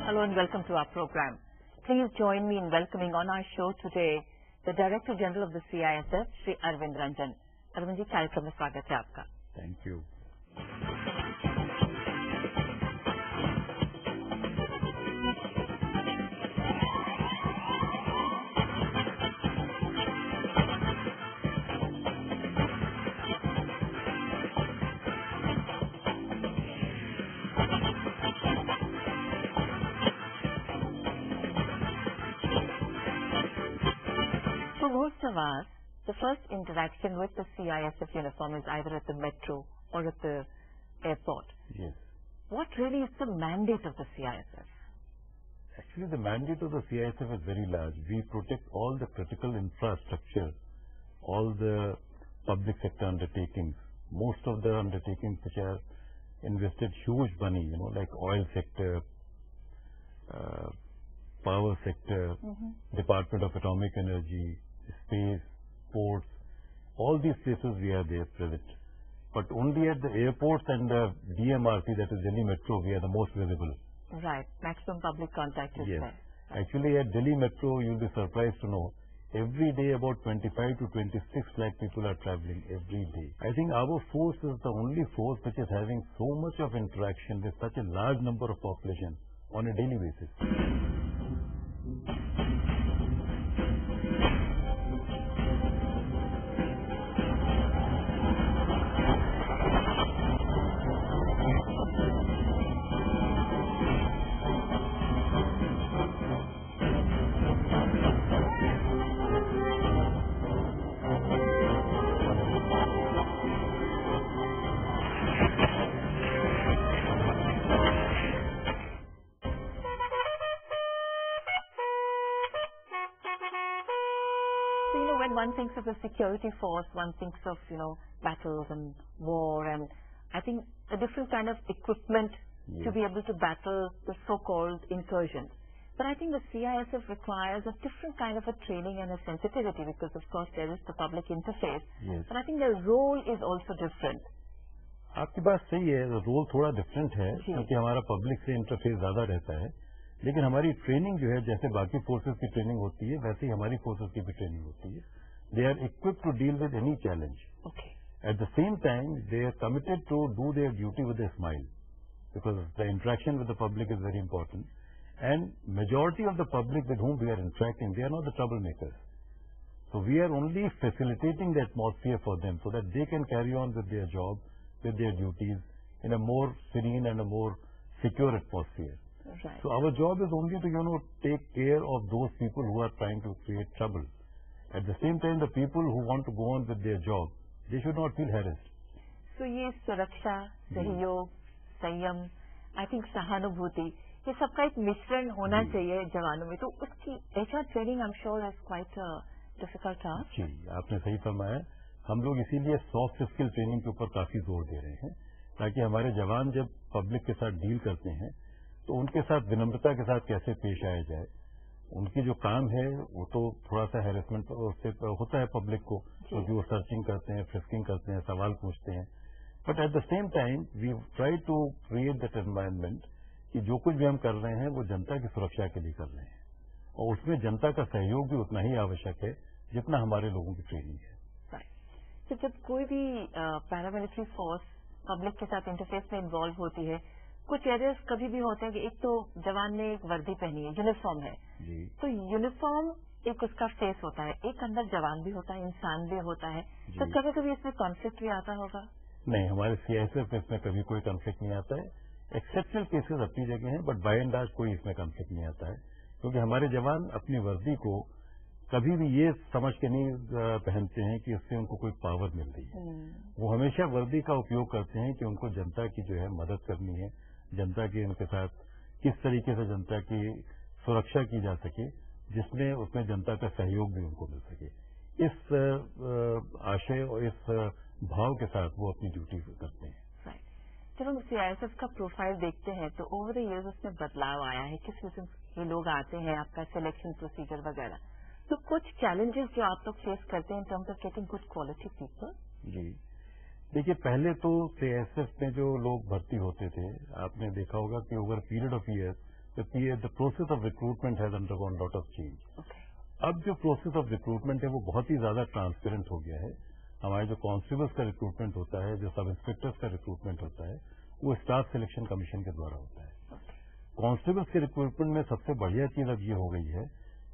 Hello and welcome to our program. Please join me in welcoming on our show today the Director General of the CISF, Shri Arvind Ranjan. Arvind ji, कार्यक्रम में स्वागत है आपका. Thank you. For most of us, the first interaction with the CISF uniform is either at the metro or at the airport. Yes. What really is the mandate of the CISF? Actually, the mandate of the CISF is very large. We protect all the critical infrastructure, all the public sector undertakings. Most of the undertakings which are invested huge money, like oil sector, power sector, Department of Atomic Energy, space, ports, all these places we are there present. But only at the airports and the DMRC, that is Delhi Metro, we are the most visible. Right, maximum public contact is Yes. there. Actually, at Delhi Metro, you'll be surprised to know, every day about 25 to 26 lakh people are traveling every day. I think our force is the only force which is having so much of interaction with such a large number of population on a daily basis. So, when one thinks of a security force, one thinks of, battles and war, and I think a different kind of equipment to be able to battle the so-called incursions. But I think the CISF requires a different kind of a training and a sensitivity because, of course, there is the public interface. Yes. But I think their role is also different. आपकी बात सही है, role थोड़ा different है क्योंकि हमारा public से interface ज्यादा रहता है, लेकिन हमारी ट्रेनिंग जो है जैसे बाकी फोर्सेस की ट्रेनिंग होती है वैसे ही हमारी फोर्सेस की भी ट्रेनिंग होती है. They are equipped to deal with any challenge. At the same time they are committed to do their duty with a smile because the interaction with the public is very important. And majority of the public with whom we are interacting, they are not the troublemakers. So we are only facilitating the atmosphere for them so that they can carry on with their job, with their duties in a more serene and a more secure atmosphere. Right. So our job is only to, take care of those people who are trying to create trouble. At the same time, the people who want to go on with their job, they should not feel harassed. So ये सुरक्षा, सहयोग, संयम, I think सहानुभूति, ये सबका एक मिश्रण होना चाहिए जवानों में. तो उसकी HR training I'm sure is quite a difficult task. जी, आपने सही फरमाया. हम लोग इसीलिए सॉफ्ट स्किल ट्रेनिंग के ऊपर काफी जोर दे रहे हैं ताकि हमारे जवान जब पब्लिक के साथ डील करते हैं तो उनके साथ विनम्रता के साथ कैसे पेश आया जाए. उनकी जो काम है वो तो थोड़ा सा हैरेसमेंट उससे होता है पब्लिक को, क्योंकि वो सर्चिंग करते हैं, फ्रिस्किंग करते हैं, सवाल पूछते हैं. But at the same time we try to create that environment कि जो कुछ भी हम कर रहे हैं वो जनता की सुरक्षा के लिए कर रहे हैं और उसमें जनता का सहयोग भी उतना ही आवश्यक है जितना हमारे लोगों की ट्रेनिंग है. तो जब कोई भी पैरामिलिट्री फोर्स पब्लिक के साथ इंटरफेस में इन्वॉल्व होती है, कुछ एरियाज कभी भी होते हैं कि एक तो जवान ने एक वर्दी पहनी है, यूनिफॉर्म है, तो यूनिफॉर्म एक उसका फेस होता है, एक अंदर जवान भी होता है, इंसान भी होता है. तो कभी कभी इसमें कॉन्फ्लिक्ट भी आता होगा? नहीं, हमारे CISF में इसमें कभी कोई कॉन्फ्लिक्ट नहीं आता है. एक्सेप्शनल केसेस अपनी जगह हैं, बट बाय एंड लार्ज कोई इसमें कॉन्फ्लिक्ट नहीं आता है क्योंकि हमारे जवान अपनी वर्दी को कभी भी ये समझ के नहीं पहनते हैं कि उससे उनको कोई पावर मिल रही है. वो हमेशा वर्दी का उपयोग करते हैं कि उनको जनता की जो है मदद करनी है, जनता के उनके साथ किस तरीके से जनता की सुरक्षा की जा सके जिसमें उसमें जनता का सहयोग भी उनको मिल सके. इस आशय और इस भाव के साथ वो अपनी ड्यूटी करते हैं. जब हम CISF का प्रोफाइल देखते हैं तो ओवर द इयर्स उसमें बदलाव आया है. किस वजह से ये लोग आते हैं, आपका सिलेक्शन प्रोसीजर वगैरह, तो कुछ चैलेंजेस जो आप लोग फेस करते हैं in terms of getting good quality people? जी, देखिए पहले तो CISF में जो लोग भर्ती होते थे आपने देखा होगा कि over period of years the process of recruitment has undergone lot of change. अब जो प्रोसेस ऑफ रिक्रूटमेंट है वो बहुत ही ज्यादा ट्रांसपेरेंट हो गया है। हमारे जो कांस्टेबल्स का रिक्रूटमेंट होता है, जो सब इंस्पेक्टर्स का रिक्रूटमेंट होता है, वो स्टाफ सिलेक्शन कमीशन के द्वारा होता है। कांस्टेबल्स के रिक्रूटमेंट में सबसे बढ़िया चीज अब ये हो गई है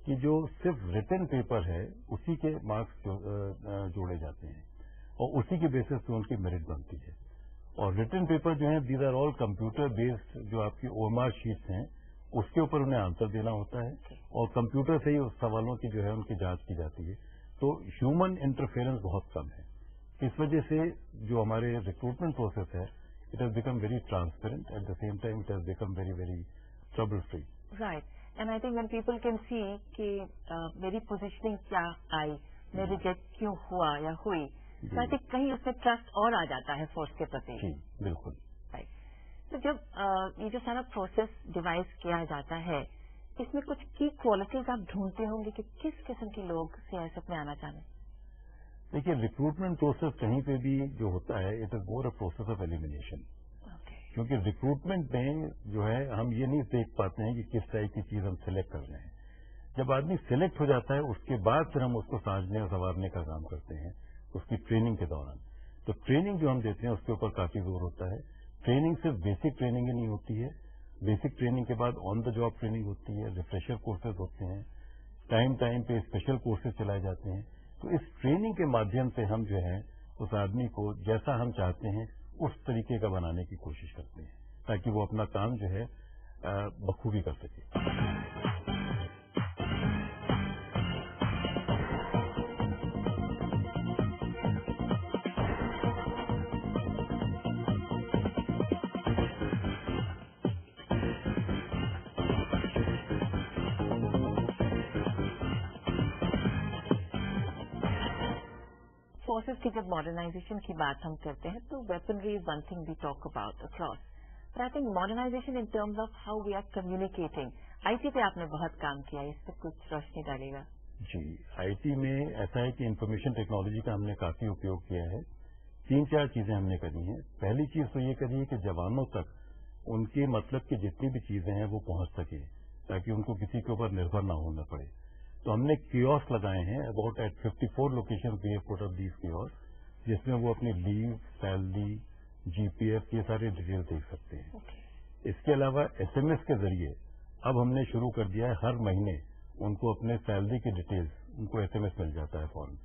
कि जो सिर्फ रिटन पेपर है उसी के मार्क्स जोड़े जाते हैं और उसी के बेसिस पे उनकी मेरिट बनती है। और रिटन पेपर जो है these are all computer based, जो आपकी ओएमआर शीट्स हैं उसके ऊपर उन्हें आंसर देना होता है और कंप्यूटर से ही उस सवालों की जो है उनकी जांच की जाती है। तो ह्यूमन इंटरफेरेंस बहुत कम है। इस वजह से जो हमारे रिक्रूटमेंट प्रोसेस है, it has become very transparent, eight the same time it has become very very trouble free. Right, and I think when people can see कि मेरी पोजीशनिंग क्या आई, मैं रिजेक्ट क्यों हुआ या हुई, तो आई थिंक कहीं उसमें ट्रस्ट और आ जाता है फोर्स के प्रति। जी बिल्कुल। राइट, तो जब ये जो सारा प्रोसेस डिवाइस किया जाता है, इसमें कुछ की क्वालिटीज आप ढूंढते होंगे कि किस किस्म के लोग CISF में आना चाहते हैं? देखिए, रिक्रूटमेंट प्रोसेस कहीं पे भी जो होता है, it is more a process of elimination. क्योंकि रिक्रूटमेंट में जो है हम ये नहीं देख पाते हैं कि किस टाइप की चीज हम सिलेक्ट कर रहे हैं। जब आदमी सिलेक्ट हो जाता है उसके बाद फिर हम उसको साझने और संवारने का काम करते हैं उसकी ट्रेनिंग के दौरान। तो ट्रेनिंग जो हम देते हैं उसके ऊपर काफी जोर होता है। ट्रेनिंग सिर्फ बेसिक ट्रेनिंग ही नहीं होती है, बेसिक ट्रेनिंग के बाद ऑन द जॉब ट्रेनिंग होती है, रिफ्रेशर कोर्सेज होते हैं, टाइम टाइम पे स्पेशल कोर्सेज चलाए जाते हैं। तो इस ट्रेनिंग के माध्यम से हम जो है उस आदमी को जैसा हम चाहते हैं उस तरीके का बनाने की कोशिश करते हैं ताकि वो अपना काम जो है बखूबी कर सके। फोर्सेस की जब मॉडर्नाइजेशन की बात हम करते हैं तो weaponry is one thing we talk about across, but I think modernisation in terms of how we are communicating, IT पे आपने बहुत काम किया है, इस पर कुछ रोशनी डालेगा? जी, आईटी में ऐसा है कि इंफॉर्मेशन टेक्नोलॉजी का हमने काफी उपयोग किया है। 3-4 चीजें हमने करी हैं। पहली चीज तो ये करी है कि जवानों तक उनके मतलब की जितनी भी चीजें हैं वो पहुंच सके ताकि उनको किसी के ऊपर निर्भर ना होना पड़े। तो हमने कियोस्क लगाए हैं, about at 54 location we have put up these kiosk, जिसमें वो अपनी लीव, सैलरी, जीपीएफ ये सारे डिटेल देख सकते हैं। इसके अलावा एसएमएस के जरिए अब हमने शुरू कर दिया है, हर महीने उनको अपने सैलरी की डिटेल्स उनको एसएमएस मिल जाता है फौरन,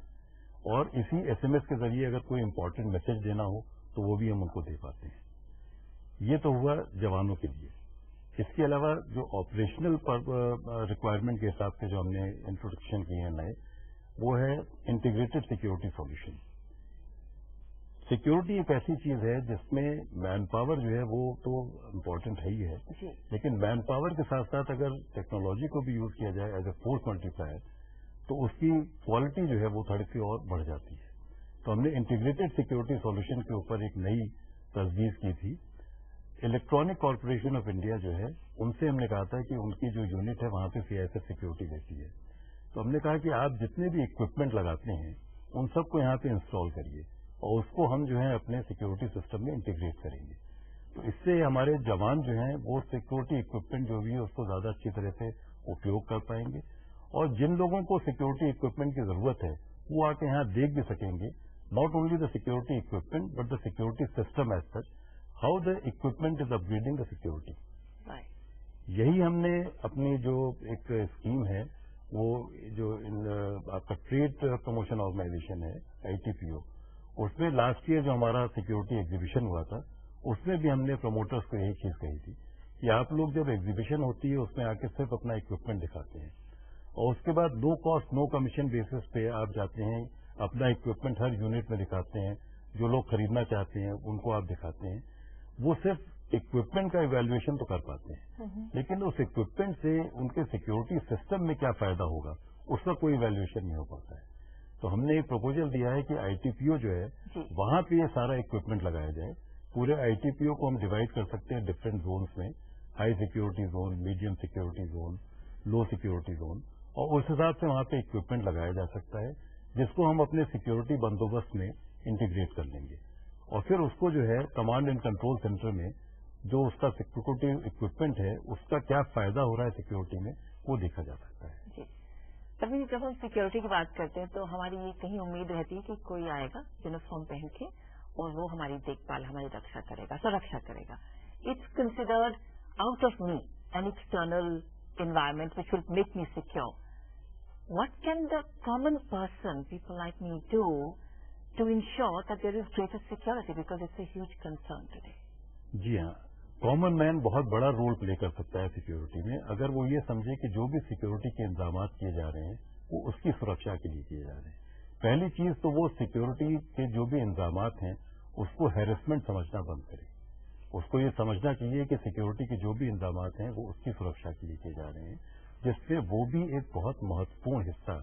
और इसी एसएमएस के जरिए अगर कोई इंपॉर्टेंट मैसेज देना हो तो वो भी हम उनको दे पाते हैं। ये तो हुआ जवानों के लिए। इसके अलावा जो ऑपरेशनल रिक्वायरमेंट के हिसाब से जो हमने इंट्रोडक्शन किए हैं नए, वो है इंटीग्रेटेड सिक्योरिटी सॉल्यूशन। सिक्योरिटी एक ऐसी चीज है जिसमें मैन पावर जो है वो तो इम्पोर्टेंट है ही है, लेकिन मैन पावर के साथ साथ अगर टेक्नोलॉजी को भी यूज किया जाए एज ए फोर्स मल्टीप्लायर तो उसकी क्वालिटी जो है वो थोड़ी सी और बढ़ जाती है। तो हमने इंटीग्रेटेड सिक्योरिटी सॉल्यूशन के ऊपर एक नई तजवीज की थी। इलेक्ट्रॉनिक कॉर्पोरेशन ऑफ इंडिया जो है उनसे हमने कहा था कि उनकी जो यूनिट है वहां पे CISF सिक्योरिटी रहती है। तो हमने कहा कि आप जितने भी इक्विपमेंट लगाते हैं उन सबको यहाँ पे इंस्टॉल करिए और उसको हम जो है अपने सिक्योरिटी सिस्टम में इंटीग्रेट करेंगे। तो इससे हमारे जवान जो हैं वो सिक्योरिटी इक्विपमेंट जो भी है उसको ज्यादा अच्छी तरह से उपयोग कर पाएंगे, और जिन लोगों को सिक्योरिटी इक्विपमेंट की जरूरत है वो आके यहाँ देख भी सकेंगे, not only the security equipment but the security system as such, how the equipment is upgrading the security. यही हमने अपनी जो एक स्कीम है वो जो आपका ट्रेड प्रमोशन ऑर्गेनाइजेशन है ITPO, उसमें लास्ट ईयर जो हमारा सिक्योरिटी एग्जीबिशन हुआ था उसमें भी हमने प्रमोटर्स को यही चीज कही थी कि आप लोग जब एग्जीबिशन होती है उसमें आके सिर्फ अपना इक्विपमेंट दिखाते हैं और उसके बाद no cost no commission basis पे आप जाते हैं, अपना इक्विपमेंट हर यूनिट में दिखाते हैं, जो लोग खरीदना चाहते हैं उनको आप दिखाते हैं। वो सिर्फ इक्विपमेंट का इवैल्यूएशन तो कर पाते हैं लेकिन उस इक्विपमेंट से उनके सिक्योरिटी सिस्टम में क्या फायदा होगा उसका कोई इवैल्यूएशन नहीं हो पाता है। तो हमने एक प्रपोजल दिया है कि ITPO जो है वहां पे ये सारा इक्विपमेंट लगाया जाए। पूरे ITPO को हम डिवाइड कर सकते हैं डिफरेंट जोन्स में, high security zone, medium security zone, low security zone, और उस हिसाब से वहां पे इक्विपमेंट लगाया जा सकता है जिसको हम अपने सिक्योरिटी बंदोबस्त में इंटीग्रेट कर लेंगे और फिर उसको जो है कमांड एंड कंट्रोल सेंटर में जो उसका सिक्योरिटी इक्विपमेंट है उसका क्या फायदा हो रहा है सिक्योरिटी में, वो देखा जा सकता है। जी, तभी जब हम सिक्योरिटी की बात करते हैं तो हमारी ये कहीं उम्मीद रहती है कि कोई आएगा यूनिफॉर्म पहन के और वो हमारी देखभाल, हमारी रक्षा करेगा, सुरक्षा करेगा. It's considered out of me an external environment which will make me secure. What can the common person, people like me, do to ensure that there is greater security, because it's a huge concern today? जी हाँ, common man बहुत बड़ा role play कर सकता है security में, अगर वो ये समझे कि जो भी सिक्योरिटी के इंतजाम किए जा रहे हैं वो उसकी सुरक्षा के लिए किए जा रहे हैं. पहली चीज तो वो सिक्योरिटी के जो भी इंतजाम हैं उसको हैरेसमेंट समझना बंद करे. उसको ये समझना चाहिए कि सिक्योरिटी के जो भी इंतजाम हैं वो उसकी सुरक्षा के लिए किए जा रहे हैं, जिससे वो भी एक बहुत महत्वपूर्ण हिस्सा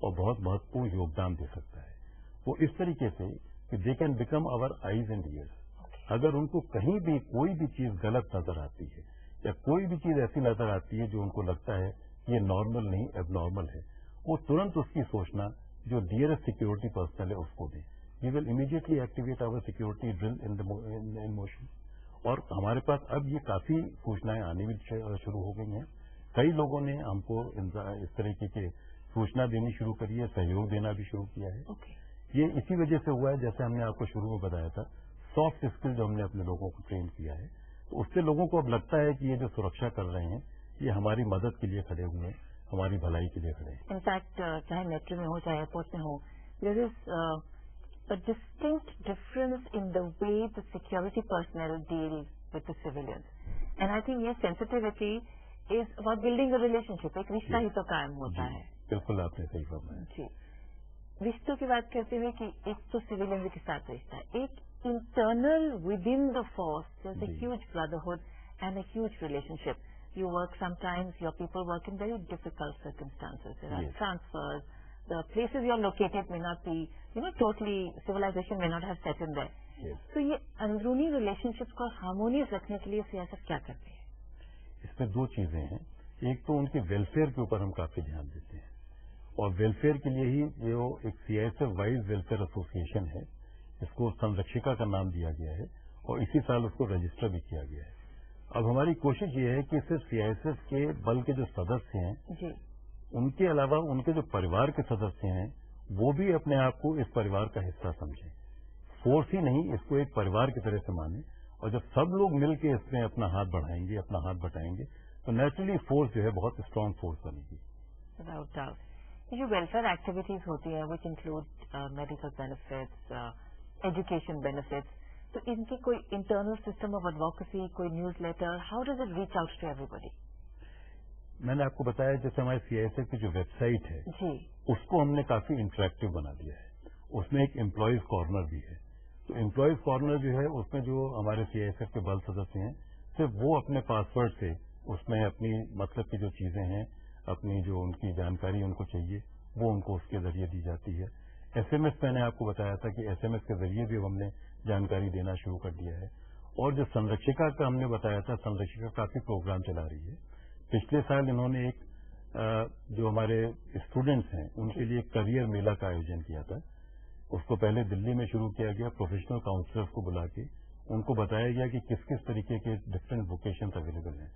और बहुत महत्वपूर्ण योगदान दे सकता है. वो इस तरीके से कि they can become our eyes and ears. अगर उनको कहीं भी कोई भी चीज गलत नजर आती है या कोई भी चीज ऐसी नजर आती है जो उनको लगता है कि ये नॉर्मल नहीं एबनॉर्मल है, वो तुरंत उसकी सूचना जो डियरेस्ट सिक्योरिटी पर्सनल है उसको दें. We will immediately activate our security drill in motion. और हमारे पास अब ये काफी सूचनाएं आने भी शुरू हो गई हैं. कई लोगों ने हमको इस तरीके के सूचना देनी शुरू करी है, सहयोग देना भी शुरू किया है. ये इसी वजह से हुआ है, जैसे हमने आपको शुरू में बताया था, सॉफ्ट स्किल जो हमने अपने लोगों को ट्रेन किया है, तो उससे लोगों को अब लगता है कि ये जो सुरक्षा कर रहे हैं ये हमारी मदद के लिए खड़े हुए हैं, हमारी भलाई के लिए खड़े हैं. इनफैक्ट चाहे मेट्रो में हो चाहे एयरपोर्ट में हो, there is a distinct difference in the way the security personnel deal with the civilians. And I think yes, sensitivity is about building a relationship. एक रिश्ता ही तो कायम होता है. बिल्कुल आपने सही फरमाया. जी, रिश्तों की बात करते हुए कि एक तो सिविलियन के साथ रिश्ता है, एक internal with in the force there's a huge brotherhood and a huge relationship. You work sometimes, your people work in very difficult circumstances. There are transfers. The places you are located may not be, totally, civilization may not have set in there. Yes. तो ये अंदरूनी relationship को harmonious रखने के लिए CISF क्या करती है? इसमें दो चीजें हैं. एक तो उनके वेलफेयर के ऊपर हम काफी ध्यान देते हैं, और वेलफेयर के लिए ही जो एक सीआईएसएफ वाइज वेलफेयर एसोसिएशन है, इसको संरक्षिका का नाम दिया गया है और इसी साल उसको रजिस्टर भी किया गया है. अब हमारी कोशिश ये है कि सिर्फ सीआईएसएफ के बल के जो सदस्य हैं जी, उनके अलावा उनके जो परिवार के सदस्य हैं वो भी अपने आप को इस परिवार का हिस्सा समझें. फोर्स ही नहीं, इसको एक परिवार की तरह से माने, और जब सब लोग मिलकर इसमें अपना हाथ बढ़ाएंगे, अपना हाथ बटाएंगे, तो नेचुरली फोर्स जो है बहुत स्ट्रांग फोर्स बनेगी. Without doubt. ये जो वेलफेयर एक्टिविटीज होती है which include medical benefits, education benefits, तो इनकी कोई इंटरनल सिस्टम ऑफ एडवोकेसी, कोई newsletter, how does it reach out to everybody? मैंने आपको बताया जैसे हमारे सीआईएसएफ की जो वेबसाइट है जी, उसको हमने काफी इंटरेक्टिव बना दिया है. उसमें एक एम्प्लॉयज कॉर्नर भी है. तो एम्प्लॉयज कॉर्नर जो है उसमें जो हमारे सीआईएसएफ के बल सदस्य हैं सिर्फ वो अपने पासवर्ड से उसमें अपनी मतलब की जो चीजें हैं, अपनी जो उनकी जानकारी उनको चाहिए वो उनको उसके जरिए दी जाती है. एसएमएस मैंने आपको बताया था कि एसएमएस के जरिए भी हमने जानकारी देना शुरू कर दिया है. और जो संरक्षिका का हमने बताया था, संरक्षिका काफी प्रोग्राम चला रही है. पिछले साल इन्होंने एक जो हमारे स्टूडेंट्स हैं उनके लिए करियर मेला का आयोजन किया था. उसको पहले दिल्ली में शुरू किया गया. प्रोफेशनल काउंसलर्स को बुला के उनको बताया गया कि किस किस तरीके के डिफरेंट वोकेशंस अवेलेबल हैं.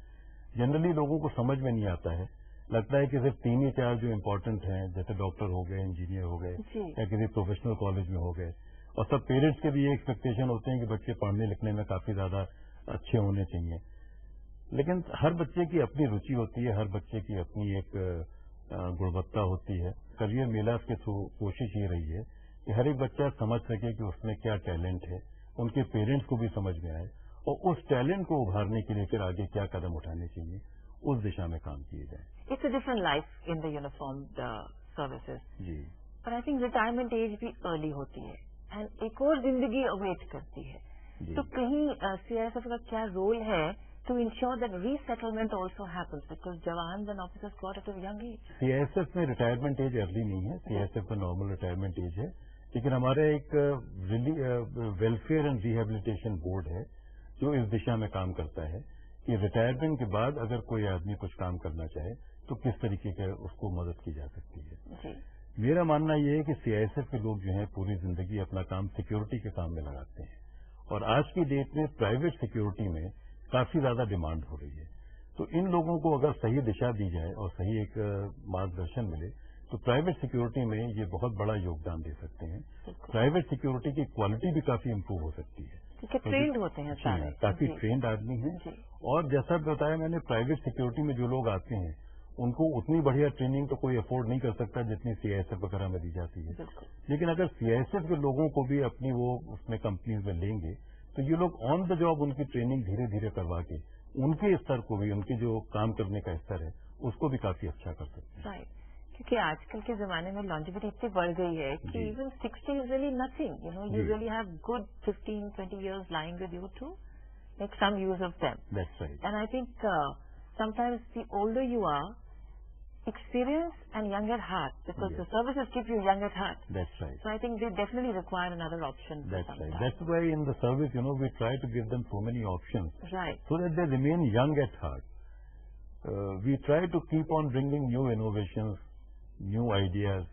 जनरली लोगों को समझ में नहीं आता है, लगता है कि सिर्फ 3 ही 4 जो इम्पोर्टेंट हैं, जैसे डॉक्टर हो गए, इंजीनियर हो गए या किसी प्रोफेशनल कॉलेज में हो गए. और सब पेरेंट्स के भी ये एक्सपेक्टेशन होते हैं कि बच्चे पढ़ने लिखने में काफी ज्यादा अच्छे होने चाहिए. लेकिन हर बच्चे की अपनी रुचि होती है, हर बच्चे की अपनी एक गुणवत्ता होती है. करियर मेला के थ्रू कोशिश ये रही है कि हर एक बच्चा समझ सके कि उसमें क्या टैलेंट है, उनके पेरेंट्स को भी समझ में आए, और उस टैलेंट को उभारने के लिए फिर आगे क्या कदम उठाने चाहिए उस दिशा में काम किए जाए. It's a different life in the uniform services. जी, पर आई थिंक रिटायरमेंट एज भी अर्ली होती है एंड एक और जिंदगी अवेट करती है. तो कहीं सीआईएसएफ का क्या रोल है to ensure that resettlement also happens, because jawans and officers go out at a young age? CISF में रिटायरमेंट एज अर्ली नहीं है. सीआईएसएफ का नॉर्मल रिटायरमेंट एज है. लेकिन हमारा एक वेलफेयर एंड रिहेबिलिटेशन बोर्ड है जो इस दिशा में काम करता है कि रिटायरमेंट के बाद अगर कोई आदमी कुछ काम करना चाहे तो किस तरीके का उसको मदद की जा सकती है. जी, मेरा मानना यह है कि सीआईएसएफ के लोग जो हैं पूरी जिंदगी अपना काम सिक्योरिटी के काम में लगाते हैं, और आज की डेट में प्राइवेट सिक्योरिटी में काफी ज्यादा डिमांड हो रही है। तो इन लोगों को अगर सही दिशा दी जाए और सही एक मार्गदर्शन मिले तो प्राइवेट सिक्योरिटी में ये बहुत बड़ा योगदान दे सकते हैं। प्राइवेट सिक्योरिटी की क्वालिटी भी काफी इम्प्रूव हो सकती है क्योंकि ट्रेंड होते हैं सारे, काफी ट्रेंड आदमी हैं। और जैसा बताया मैंने, प्राइवेट सिक्योरिटी में जो लोग आते हैं उनको उतनी बढ़िया ट्रेनिंग तो कोई अफोर्ड नहीं कर सकता जितनी CISF वगैरह में दी जाती है। लेकिन अगर CISF के लोगों को भी अपनी वो उसमें कंपनीज में लेंगे तो ये लोग ऑन द जॉब उनकी ट्रेनिंग धीरे धीरे करवा के उनके स्तर को भी, उनके जो काम करने का स्तर है उसको भी काफी अच्छा कर सकते हैं। क्योंकि आजकल के जमाने में लॉन्जिविटी इतनी बढ़ गई है कि even 60 is really nothing, you really have good 15-20 years lying with you to make some use of them. That's right. And I think sometimes the older you are, experience and young at heart, because the services keep you young at heart. That's right. So I think they definitely require another option. That's right. That's why in the service, we try to give them so many options. Right. So that they remain young at heart. We try to keep on bringing new innovations, new ideas,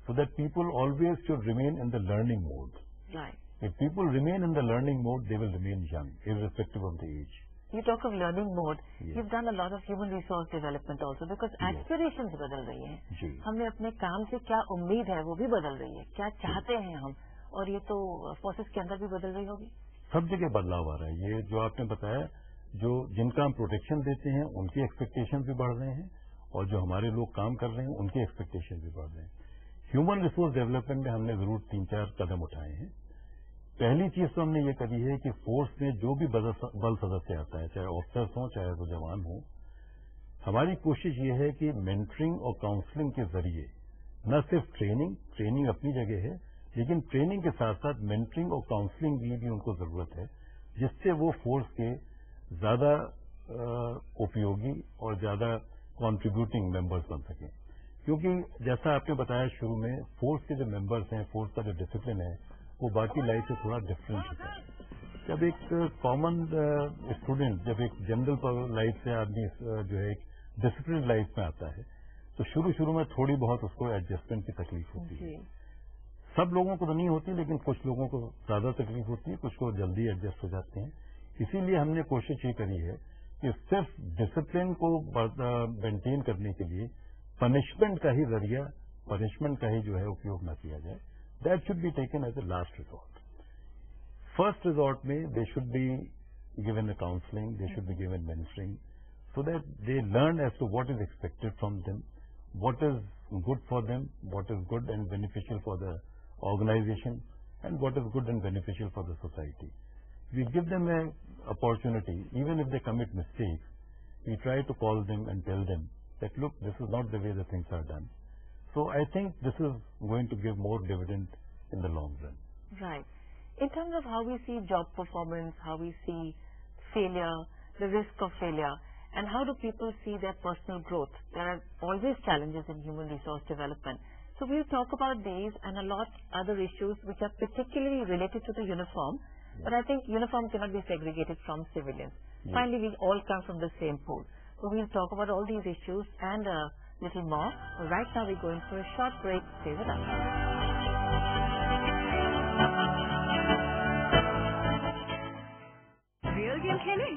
so that people always should remain in the learning mode. Right. If people remain in the learning mode, they will remain young, irrespective of the age. You talk of learning mode. You've done a lot of human resource development also, because aspirations बदल रही हैं. हमने अपने काम से क्या उम्मीद है वो भी बदल रही है, क्या चाहते हैं हम, और ये तो फोर्सेस के अंदर भी बदल रही होगी. सब जगह बदलाव आ रहा है. ये जो आपने बताया, जो जिनका हम प्रोटेक्शन देते हैं उनकी एक्सपेक्टेशन भी बढ़ रहे हैं, और जो हमारे लोग काम कर रहे हैं उनकी एक्सपेक्टेशन भी बढ़ रहे हैं. ह्यूमन रिसोर्स डेवलपमेंट में हमने जरूर 3-4 कदम उठाए हैं. पहली चीज तो हमने ये करी है कि फोर्स में जो भी बल सदस्य आता है, चाहे ऑफिसर्स हों चाहे वो जवान हों, हमारी कोशिश ये है कि मेंटरिंग और काउंसलिंग के जरिए न सिर्फ ट्रेनिंग अपनी जगह है, लेकिन ट्रेनिंग के साथ साथ मेंटरिंग और काउंसलिंग की भी उनको जरूरत है, जिससे वो फोर्स के ज्यादा उपयोगी और ज्यादा कॉन्ट्रीब्यूटिंग मेंबर्स बन सकें. क्योंकि जैसा आपने बताया शुरू में, फोर्स के जो मेंबर्स हैं, फोर्स का जो डिसिप्लिन है, वो बाकी लाइफ से थोड़ा डिफरेंट होता है. जब एक कॉमन स्टूडेंट, जब एक जनरल लाइफ से आदमी जो है एक डिसिप्लिन लाइफ में आता है, तो शुरू में थोड़ी बहुत उसको एडजस्टमेंट की तकलीफ होती है. सब लोगों को तो नहीं होती, लेकिन कुछ लोगों को ज्यादा तकलीफ होती है, कुछ को जल्दी एडजस्ट हो जाते हैं. इसीलिए हमने कोशिश ये करी है कि सिर्फ डिसिप्लिन को मेंटेन करने के लिए पनिशमेंट का ही जरिया, पनिशमेंट का ही जो है उपयोग न किया जाए. That should be taken as a last resort. First resort में they should be given a counseling, they should be given mentoring, so that they learn as to what is expected from them, what is good for them, what is good and beneficial for the organization, and what is good and beneficial for the society. We give them an opportunity, even if they commit mistakes, we try to call them and tell them that, look, this is not the way the things are done. So I think this is going to give more dividend in the long run. Right. In terms of how we see job performance, how we see failure, the risk of failure, and how do people see their personal growth? There are always challenges in human resource development. So we'll talk about these and a lot other issues which are particularly related to the uniform. But I think uniform cannot be segregated from civilians. Finally, we all come from the same pool. So we'll talk about all these issues and little more. Right now we're going for a short break. Stay with us. Real game खेले?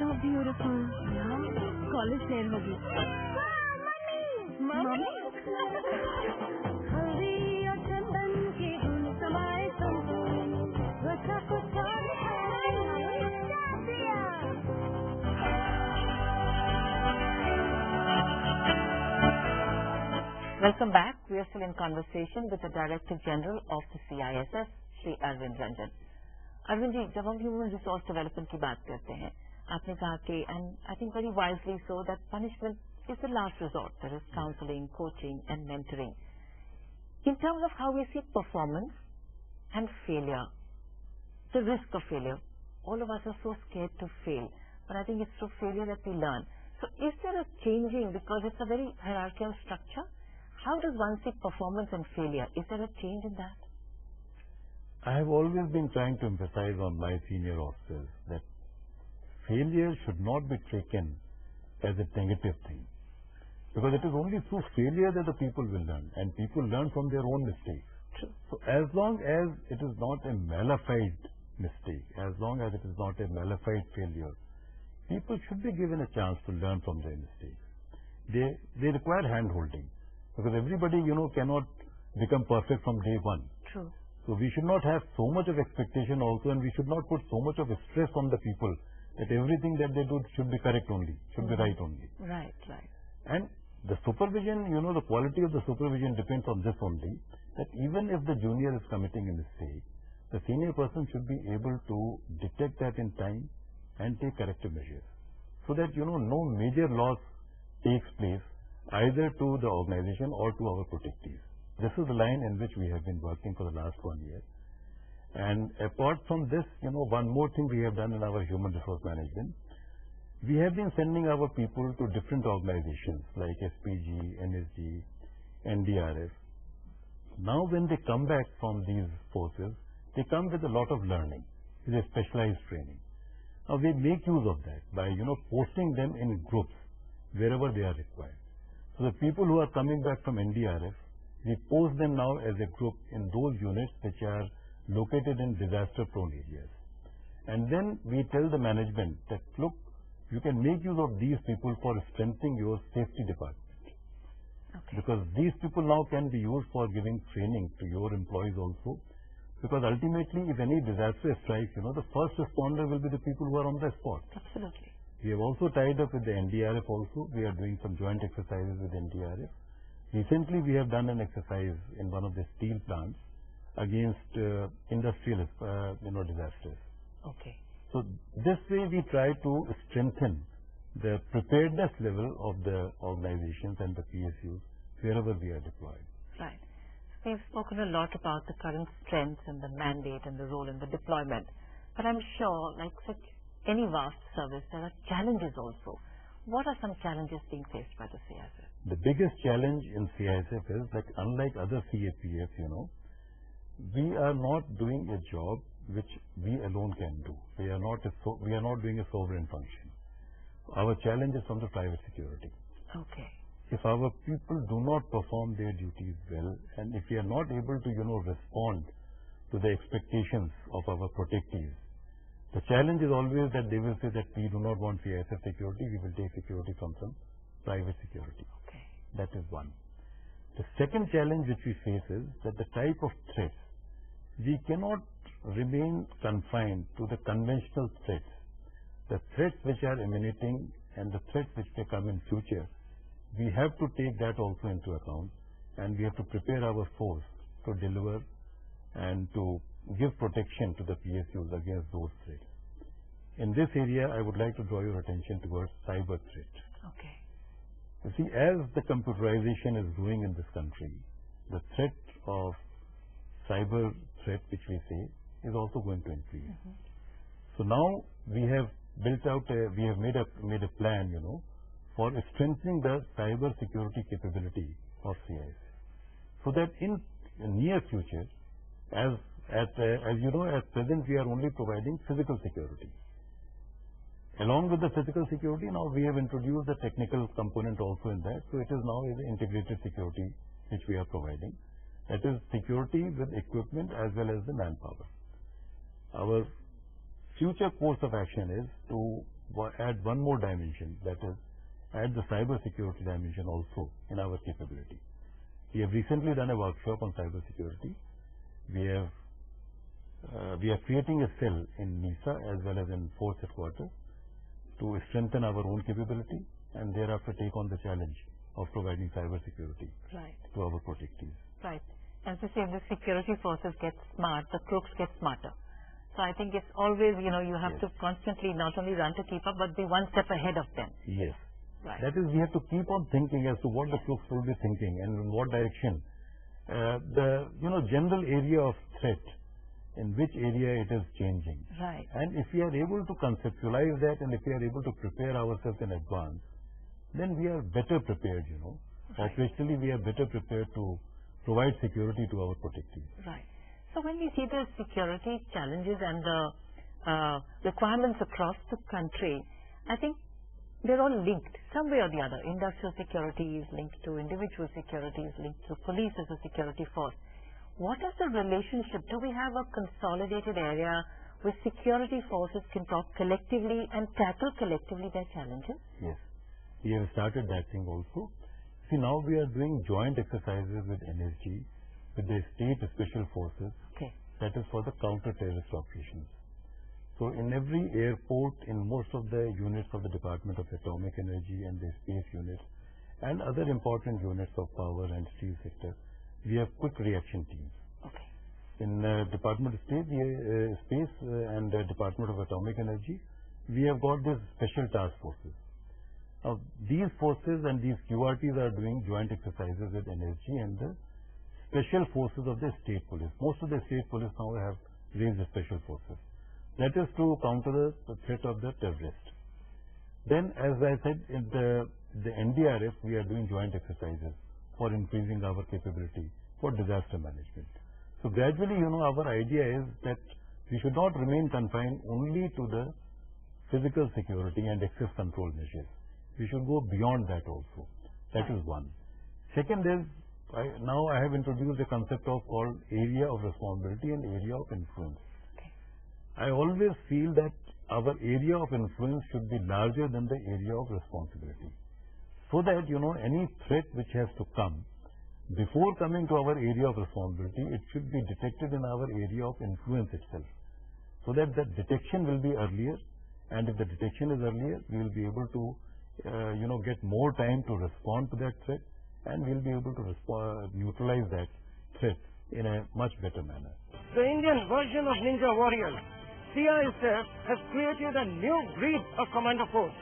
So beautiful. Now college fair होगी. Mommy. हल्दी और चंदन के धुन समाए संपूर्ण. रचा कुछ और है. Welcome back. We are still in conversation with the Director General of the CISF, Shri Arvind Ranjan. Arvind ji, जब हम human resource development की बात करते हैं, आपने कहा कि, and I think very wisely so, that punishment is the last resort. There is counseling, coaching, and mentoring. In terms of how we see performance and failure, the risk of failure, all of us are so scared to fail, but I think it's through failure that we learn. So is there a changing, because it's a very hierarchical structure? How does one see performance and failure? Is there a change in that? I have always been trying to emphasize on my senior officers that failure should not be taken as a negative thing. Because it is only through failure that the people will learn, and people learn from their own mistakes. True. So as long as it is not a malified mistake, as long as it is not a malified failure, people should be given a chance to learn from their mistakes. They require hand-holding, because everybody, cannot become perfect from day one. True. So we should not have so much of expectation also, and we should not put so much of stress on the people that everything that they do should be correct only, should be right only. Right, right. And the supervision, the quality of the supervision depends on this only, that even if the junior is committing a mistake, the senior person should be able to detect that in time and take corrective measures, so that, no major loss takes place either to the organization or to our protectees. This is the line in which we have been working for the last 1 year. And apart from this, one more thing we have done in our human resource management, we have been sending our people to different organizations like SPG, NSG, NDRF. Now when they come back from these forces, they come with a lot of learning, with a specialized training. Now we make use of that by, posting them in groups wherever they are required. So the people who are coming back from NDRF, we post them now as a group in those units which are located in disaster-prone areas. And then we tell the management that, look, you can make use of these people for strengthening your safety department. Okay. Because these people now can be used for giving training to your employees also. Because ultimately, if any disaster strikes, the first responder will be the people who are on the spot. Absolutely. We have also tied up with the NDRF also. We are doing some joint exercises with NDRF. Recently, we have done an exercise in one of the steel plants against industrial, disasters. Okay. So this way, we try to strengthen the preparedness level of the organizations and the PSUs wherever we are deployed. Right. We've spoken a lot about the current strengths and the mandate and the role in the deployment. But I'm sure, like such any vast service, there are challenges also. What are some challenges being faced by the CISF? The biggest challenge in CISF is that unlike other CAPFs, we are not doing a job which we alone can do. We are not doing a sovereign function. Our challenge is from the private security. Okay. If our people do not perform their duties well, and if we are not able to, respond to the expectations of our protectees, the challenge is always that they will say that we do not want CISF security, we will take security from some private security. Okay. That is one. The second challenge which we face is that the type of threats, we cannot remain confined to the conventional threats. The threats which are emanating and the threats which may come in future, we have to take that also into account, and we have to prepare our force to deliver and to give protection to the PSUs against those threats. In this area, I would like to draw your attention towards cyber threat. Okay. You see, as the computerization is growing in this country, the threat of cyber threat, which we say, is also going to increase. So now we have built out, we have made a plan, for strengthening the cyber security capability of CISF, so that in the near future, as you know, at present we are only providing physical security. Along with the physical security, now we have introduced the technical component also in that. So it is now an integrated security which we are providing. That is security with equipment as well as the manpower. Our future course of action is to add one more dimension, that is add the cyber security dimension also in our capability. We have recently done a workshop on cyber security. We are creating a cell in NISA as well as in Force Headquarters to strengthen our own capability and thereafter take on the challenge of providing cyber security to our protectees. Right. As I say, the security forces get smart, the crooks get smarter. So I think it's always, you have to constantly not only run to keep up, but be one step ahead of them. Yes. Right. That is, we have to keep on thinking as to what the crooks will be thinking and in what direction. The general area of threat, in which area it is changing. Right. And if we are able to conceptualize that and if we are able to prepare ourselves in advance, then we are better prepared, Right. Operationally, we are better prepared to provide security to our protectees. Right. So when we see the security challenges and the requirements across the country, I think they're all linked some way or the other. Industrial security is linked to individual security, is linked to police as a security force. What is the relationship? Do we have a consolidated area where security forces can talk collectively and tackle collectively their challenges? Yes. We have started that thing also. See, now we are doing joint exercises with NSG, with the state special forces. Okay. That is for the counter-terrorist operations. So in every airport, in most of the units of the Department of Atomic Energy and the space units, and other important units of power and steel sector, we have quick reaction teams. Okay. In Department of State, Space and Department of Atomic Energy, we have got these special task forces. Now, these forces and these QRTs are doing joint exercises with NSG and the special forces of the state police. Most of the state police now have raised the special forces. That is to counter the threat of the terrorist. Then, as I said, in the NDRF, we are doing joint exercises for increasing our capability for disaster management. So gradually, our idea is that we should not remain confined only to the physical security and access control measures. We should go beyond that also. That is one. Second is, now I have introduced a concept of called area of responsibility and area of influence. Okay. I always feel that our area of influence should be larger than the area of responsibility. So that, any threat which has to come, before coming to our area of responsibility, it should be detected in our area of influence itself. So that the detection will be earlier, and if the detection is earlier, we will be able to, get more time to respond to that threat, and we will be able to neutralize that threat in a much better manner. The Indian version of Ninja Warriors, CISF, has created a new breed of commando force.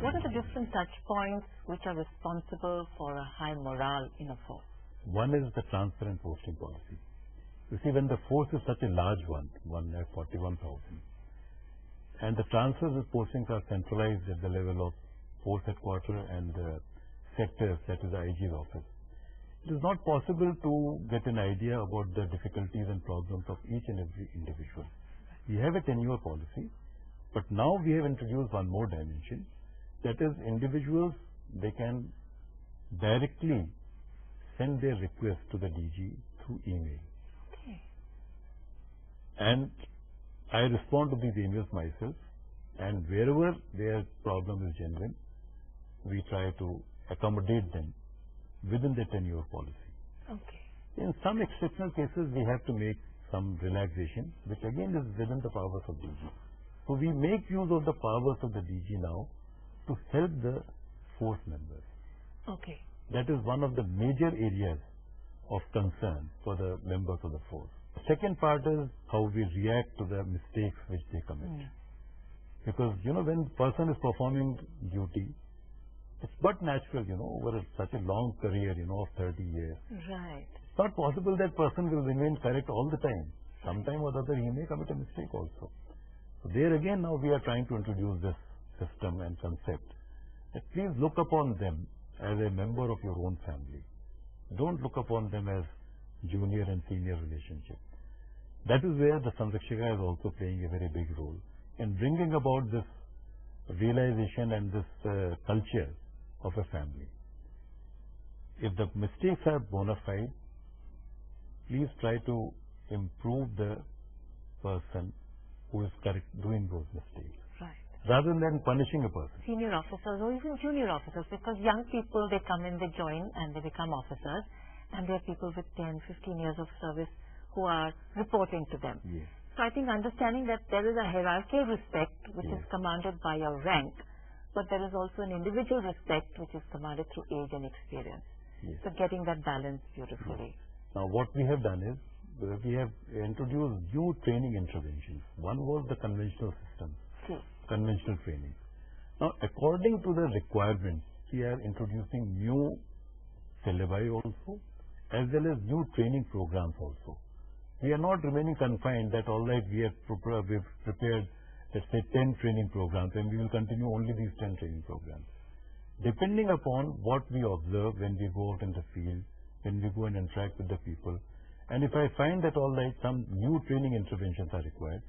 What are the different touch points which are responsible for a high morale in a force? One is the transfer and posting policy. You see, when the force is such a large one, 141,000, and the transfers and postings are centralized at the level of force headquarters and the sectors, that is the IG's office, it is not possible to get an idea about the difficulties and problems of each and every individual. We have a tenure policy, but now we have introduced one more dimension. That is, individuals, they can directly send their request to the DG through email. Okay. And I respond to these emails myself, and wherever their problem is genuine, we try to accommodate them within the tenure policy. Okay. In some exceptional cases, we have to make some relaxation, which again is within the powers of DG. So we make use of the powers of the DG now to help the force members. Okay. That is one of the major areas of concern for the members of the force. The second part is how we react to the mistakes which they commit. Because, when person is performing duty, it's but natural, over such a long career, of 30 years. Right. It's not possible that person will remain correct all the time. Sometime or other he may commit a mistake also. So there again now we are trying to introduce this system and concept. That please look upon them as a member of your own family. Don't look upon them as junior and senior relationship. That is where the Sanrakshaka is also playing a very big role in bringing about this realization and this culture of a family. If the mistakes are bona fide, please try to improve the person who is doing those mistakes, Right. rather than punishing a person. Senior officers or even junior officers, because young people, they come in, they join and they become officers, and there are people with 10, 15 years of service who are reporting to them. Yes. So I think understanding that there is a hierarchical respect which is commanded by your rank, but there is also an individual respect which is commanded through age and experience. Yes. So getting that balance beautifully. Now what we have done is, we have introduced new training interventions. One was the conventional system, conventional training. Now according to the requirements, we are introducing new syllabi also, as well as new training programs also. We are not remaining confined that all right, we have prepared, let's say, 10 training programs and we will continue only these 10 training programs. Depending upon what we observe when we go out in the field when we go and interact with the people. And if I find that all right, some new training interventions are required,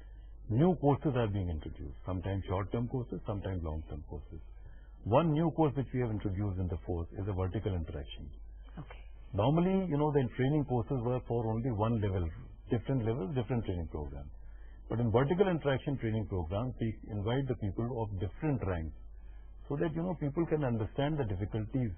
new courses are being introduced, sometimes short-term courses, sometimes long-term courses. One new course which we have introduced in the force is a vertical interaction. Okay. Normally, the training courses were for only one level, different levels, different training programs. But in vertical interaction training programs, we invite the people of different ranks so that, people can understand the difficulties.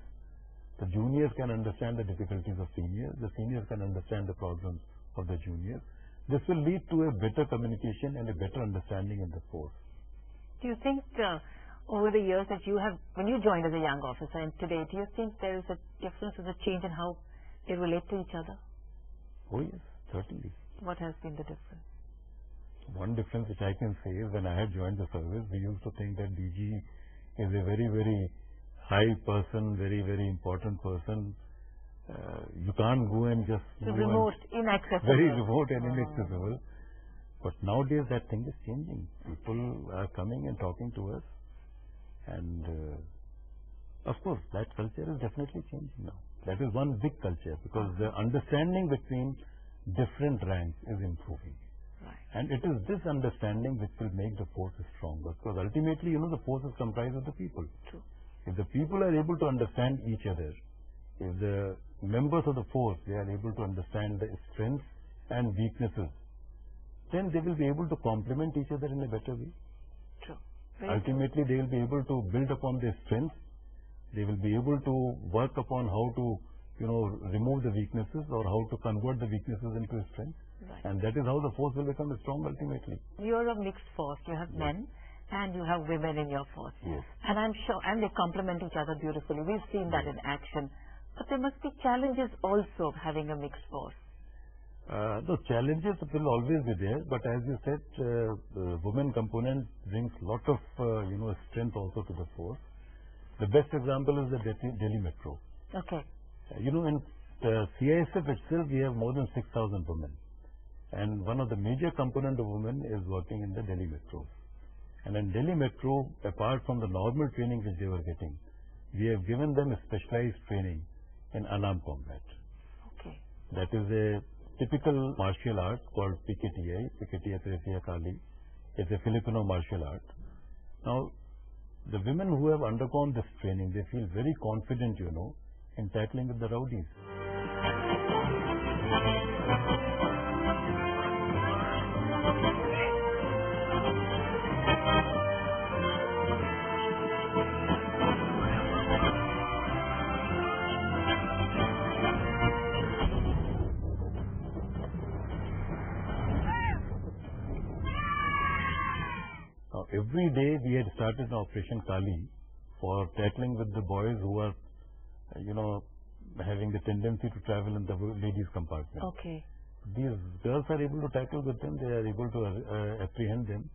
The juniors can understand the difficulties of seniors. The seniors can understand the problems of the juniors. This will lead to a better communication and a better understanding in the force. Do you think over the years that you have, when you joined as a young officer and today, do you think there is a difference or a change in how they relate to each other? Oh yes, certainly. What has been the difference? One difference which I can say is when I had joined the service, we used to think that DG is a very, very high person, very, very important person. You can't go and just... remote, inaccessible. Very remote and inaccessible. But nowadays that thing is changing. People are coming and talking to us. And of course, that culture is definitely changing now. That is one big culture because the understanding between different ranks is improving. Right. And it is this understanding which will make the force stronger because ultimately, the force is comprised of the people. True. If the people are able to understand each other, if the members of the force, they are able to understand the strengths and weaknesses, then they will be able to complement each other in a better way. True. Ultimately, they will be able to build upon their strengths. They will be able to work upon how to, remove the weaknesses or how to convert the weaknesses into strengths. Right. And that is how the force will become strong ultimately. You're a mixed force. You have men and you have women in your force. Yes. And I'm sure, and they complement each other beautifully. We've seen that in action. But there must be challenges also of having a mixed force. The challenges will always be there, but as you said, the women component brings lot of, strength also to the force. The best example is the Delhi Metro. Okay. In the CISF itself, we have more than 6,000 women. And one of the major component of women is working in the Delhi Metro. And in Delhi Metro, apart from the normal training which they were getting, we have given them a specialized training in unarmed combat. Okay. That is a typical martial art called PKTI, Tresia Kali. It's a Filipino martial art. Now, the women who have undergone this training, they feel very confident, in tackling with the rowdies. Now, every day we had started an Operation Kali for tackling with the boys who are, having the tendency to travel in the ladies' compartment. Okay. These girls are able to tackle with them. They are able to apprehend them,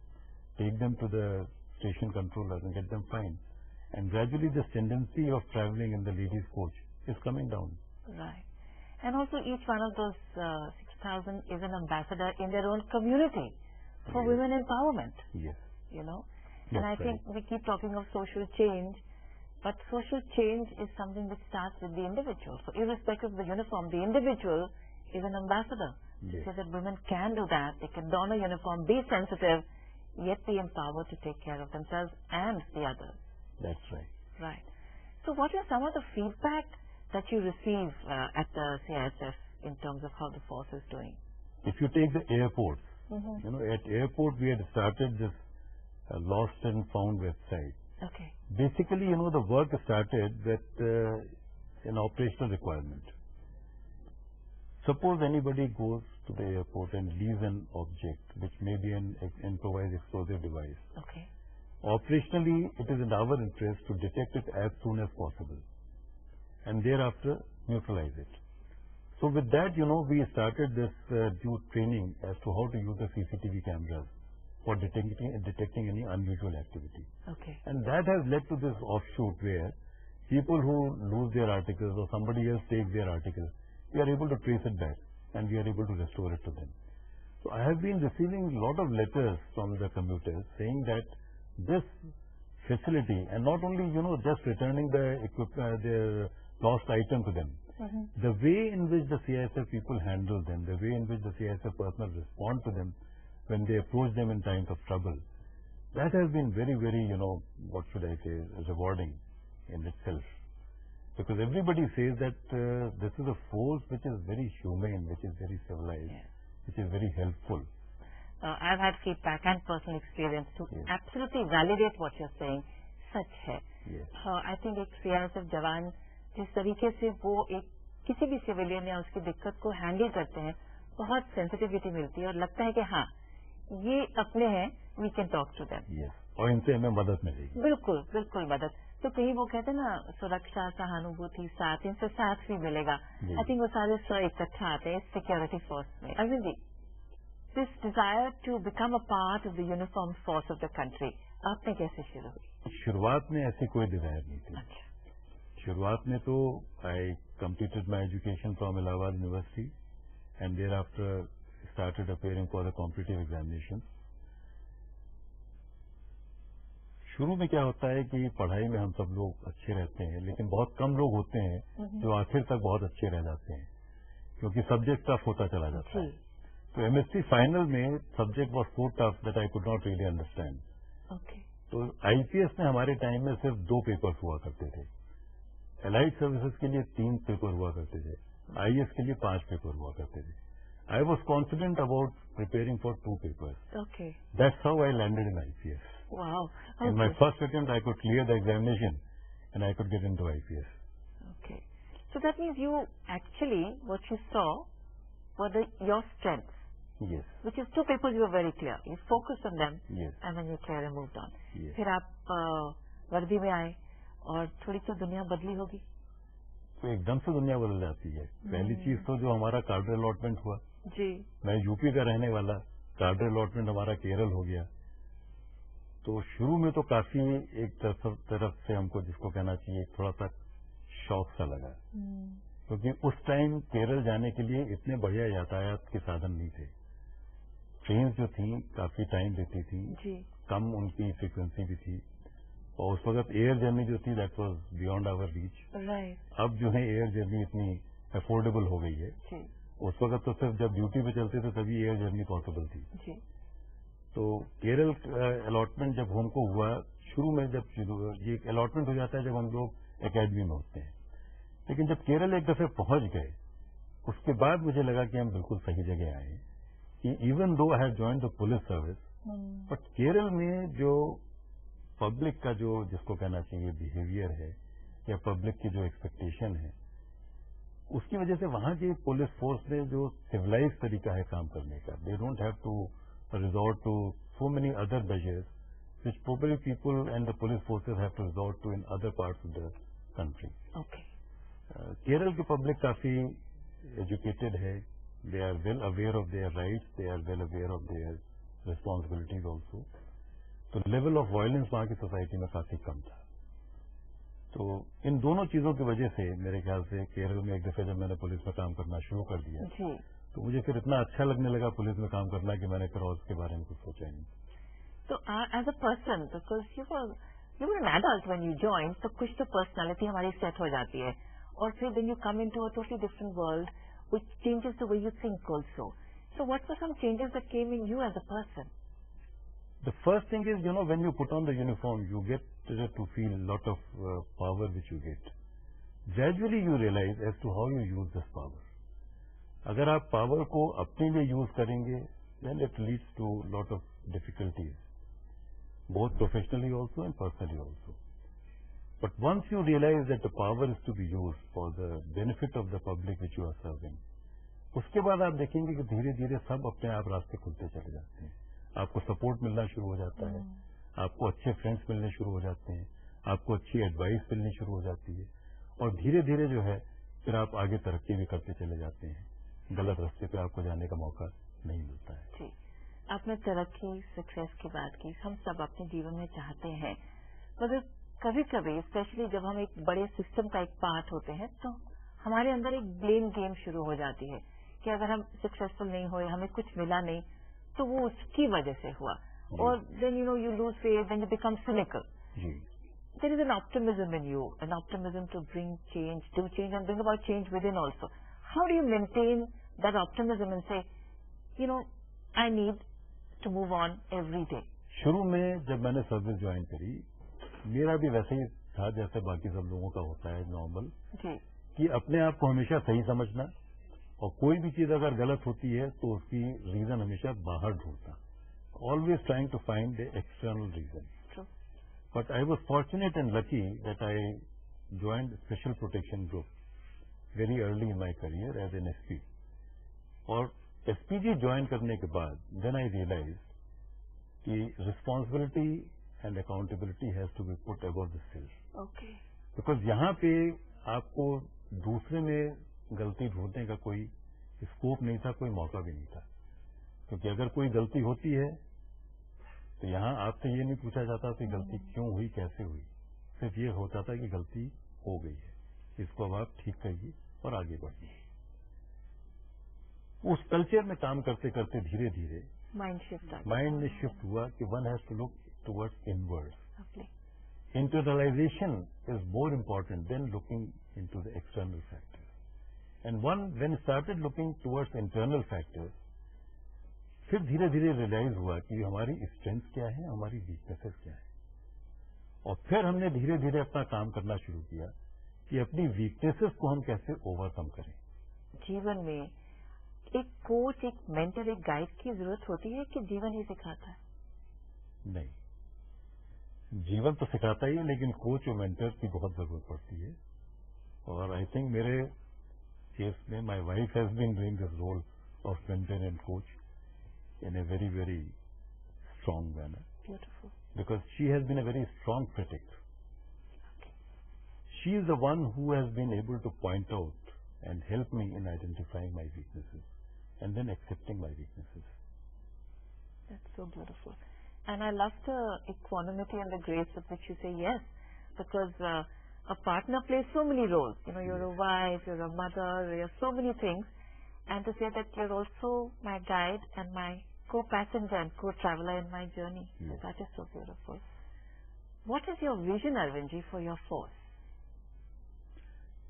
take them to the station controller and get them fined. And gradually this tendency of traveling in the ladies' coach is coming down. Right. And also each one of those 6,000 is an ambassador in their own community for women empowerment. Yes. And I think we keep talking of social change, but social change is something that starts with the individual. So irrespective of the uniform, the individual is an ambassador. Yes. So that women can do that. They can don a uniform, be sensitive, yet be empowered to take care of themselves and the others. That's right. Right. So what are some of the feedback that you receive at the CISF in terms of how the force is doing? If you take the airports, at airport we had started this lost and found website. Okay. Basically, the work started with an operational requirement. Suppose anybody goes to the airport and leaves an object, which may be an improvised explosive device. Okay. Operationally, it is in our interest to detect it as soon as possible and thereafter neutralize it. So with that, we started this new training as to how to use the CCTV cameras for detecting any unusual activity. Okay. And that has led to this offshoot where people who lose their articles or somebody else takes their articles, we are able to trace it back and we are able to restore it to them. So I have been receiving a lot of letters from the commuters saying that this facility, and not only, just returning the lost item to them, the way in which the CISF people handle them, the way in which the CISF personnel respond to them when they approach them in times of trouble, that has been very, very, what should I say, rewarding in itself. Because everybody says that this is a force which is very humane, which is very civilized, which is very helpful. I've had feedback and personal experience to absolutely validate what you're saying. सच है. I think एक CISF जवान जिस तरीके से वो एक किसी भी सिविलियन या उसकी दिक्कत को हैंडल करते हैं, बहुत सेंसिटिविटी मिलती है और लगता है कि हाँ ये अपने हैं, we can talk to them. और इनसे हमें मदद मिलेगी. बिल्कुल बिल्कुल मदद. तो कहीं वो कहते हैं ना सुरक्षा, सहानुभूति, साथ, इनसे साथ भी मिलेगा. आई थिंक वो सारे इकट्ठा आते हैं सिक्योरिटी फोर्स में. Arvind ji, this desire to become a part of the uniform force of the country आपने कैसे शुरू हुई? शुरुआत में ऐसी कोई डिजायर नहीं थी. शुरुआत में तो I completed my education from Allahabad University and thereafter started appearing for the competitive examination. शुरू में क्या होता है कि पढ़ाई में हम सब लोग अच्छे रहते हैं, लेकिन बहुत कम लोग होते हैं जो आखिर तक बहुत अच्छे रह जाते हैं, क्योंकि सब्जेक्ट टफ होता चला जाता है. तो एमएससी फाइनल में subject was so tough that I could not really understand. तो आईपीएस में हमारे टाइम में सिर्फ 2 पेपर्स हुआ करते थे. एलाइड सर्विसेज के लिए 3 पेपर हुआ करते थे. आईएएस के लिए 5 पेपर हुआ करते थे. I was confident about preparing for 2 papers. That's how I landed in IPS. Wow. In my first attempt, I could clear the examination and I could get into IPS. Okay. So that means you actually, what you saw were your strengths. Yes. Which is 2 papers you were very clear. You focused on them. Yes. And then you cleared and moved on. Yes. फिर आप वर्दी में आए और थोड़ी तो दुनिया बदली होगी. तो एकदम से दुनिया बदल जाती है. पहली चीज तो जो हमारा कार्डर अलॉटमेंट हुआ. जी. मैं यूपी का रहने वाला, कार्डर अलॉटमेंट हमारा केरल हो गया. तो शुरू में तो काफी एक तरफ से हमको जिसको कहना चाहिए थोड़ा सा शौक सा लगा, क्योंकि उस टाइम केरल जाने के लिए इतने बढ़िया यातायात के साधन नहीं थे. ट्रेन जो थी काफी टाइम लेती थी, कम उनकी फ्रीक्वेंसी भी थी, और उस वक्त एयर जर्नी जो थी that was beyond our reach. अब जो है एयर जर्नी इतनी अफोर्डेबल हो गई है. उस वक्त तो सिर्फ जब ड्यूटी पे चलते थे तभी एयर जर्नी पॉसिबल थी. तो केरल अलॉटमेंट जब हमको हुआ, शुरू में जब ये अलॉटमेंट हो जाता है जब हम लोग एकेडमी में होते हैं, लेकिन जब केरल एक दफे पहुंच गए उसके बाद मुझे लगा कि हम बिल्कुल सही जगह आए. कि even though I have joined the police service, but Kerala में जो पब्लिक का जो जिसको कहना चाहिए बिहेवियर है या पब्लिक की जो एक्सपेक्टेशन है, उसकी वजह से वहां की पुलिस फोर्स में जो सिविलाइज तरीका है काम करने का, they don't have to resort to so many other measures which probably people and the police forces have to resort to in other parts of the country. Okay. Kerala की public काफी educated है. They are well aware of their rights. They are well aware of their responsibilities also. तो level of violence वहाँ की society में काफी कम था. तो इन दोनों चीजों की वजह से मेरे ख्याल से केरल में एक दफे जब मैंने पुलिस में काम करना शुरू कर दिया, तो मुझे फिर इतना अच्छा लगने लगा पुलिस में काम करना कि मैंने फिर और उसके बारे में कुछ सोचा ही नहीं. तो as a person, because you were an adult when you join, तो कुछ तो पर्सनालिटी हमारी सेट हो जाती है, और फिर then you come into a totally different world which changes the way you think also. So what were some changes that came in you as a person? The first thing is, when you put on the uniform, you get to feel a lot of power which you get. Gradually you realize as to how you use this power. अगर आप power को अपने लिए use करेंगे, then it leads to lot of difficulties, both professionally also and personally also. But once you realize that the power is to be used for the benefit of the public which you are serving, उसके बाद आप देखेंगे कि धीरे धीरे सब अपने आप रास्ते खुलते चले जाते हैं. आपको सपोर्ट मिलना शुरू हो जाता है, आपको अच्छे फ्रेंड्स मिलने शुरू हो जाते हैं, आपको अच्छी एडवाइस मिलनी शुरू हो जाती है, और धीरे धीरे जो है फिर आप आगे तरक्की भी करते चले जाते हैं. गलत रास्ते पे आपको जाने का मौका नहीं मिलता है. जी, आपने तरक्की, सक्सेस की बात की. हम सब अपने जीवन में चाहते हैं, मगर कभी कभी स्पेशली जब हम एक बड़े सिस्टम का एक पार्ट होते हैं तो हमारे अंदर एक ब्लेम गेम शुरू हो जाती है कि अगर हम सक्सेसफुल नहीं हुए, हमें कुछ मिला नहीं, तो वो उसकी वजह से हुआ. और then you lose faith, then you become cynical. there is an optimism in you, an optimism to bring change, do change, and bring about change within also. How do you maintain that optimism and say, you know, I need to move on every day? शुरू में जब मैंने service join करी, मेरा भी वैसे ही था जैसे बाकी सब लोगों का होता है नॉर्मल, कि अपने आप को हमेशा सही समझना और कोई भी चीज अगर गलत होती है तो उसकी रीजन हमेशा बाहर ढूंढना. Always trying to find the external reason. But I was fortunate and lucky that I joined Special Protection Group very early in my career as an SP. और एसपीजी ज्वाइन करने के बाद देन आई रियलाइज कि responsibility and accountability has to be put above the self. Okay. Because यहाँ पे आपको दूसरे में गलती ढूंढने का कोई स्कोप नहीं था, कोई मौका भी नहीं था. क्योंकि अगर कोई गलती होती है तो यहाँ आपसे ये नहीं पूछा जाता कि गलती क्यों हुई, कैसे हुई. सिर्फ ये होता था कि गलती हो गई है, इसको अब आप ठीक करिए और आगे बढ़िए. उस कल्चर में काम करते करते धीरे धीरे माइंड में शिफ्ट हुआ कि one has to look towards inward. Internalization is more important than looking into the external factors. And one, when started looking towards internal factors, फिर धीरे धीरे रियलाइज हुआ कि हमारी स्ट्रेंथ क्या है, हमारी वीकनेसेस क्या है. और फिर हमने धीरे धीरे अपना काम करना शुरू किया कि अपनी वीकनेसेस को हम कैसे ओवरकम करें. जीवन में एक कोच, एक मेंटर, एक गाइड की जरूरत होती है कि जीवन ही सिखाता है? नहीं, जीवन तो सिखाता ही है, लेकिन कोच और मेंटर की बहुत जरूरत पड़ती है. और आई थिंक मेरे केस में my wife has been doing this role of mentor and coach in a very very strong manner. Beautiful. Because she has been a very strong critic. She is the one who has been able to point out and help me in identifying my weaknesses and then accepting my weaknesses. That's so beautiful. And I love the equanimity and the grace with which you say yes, because a partner plays so many roles. You know, you're a wife, you're a mother, you're so many things. And to say that you're also my guide and my co-passenger and co-traveler in my journey. Yes. So that is so beautiful. What is your vision, Arvindji, for your force?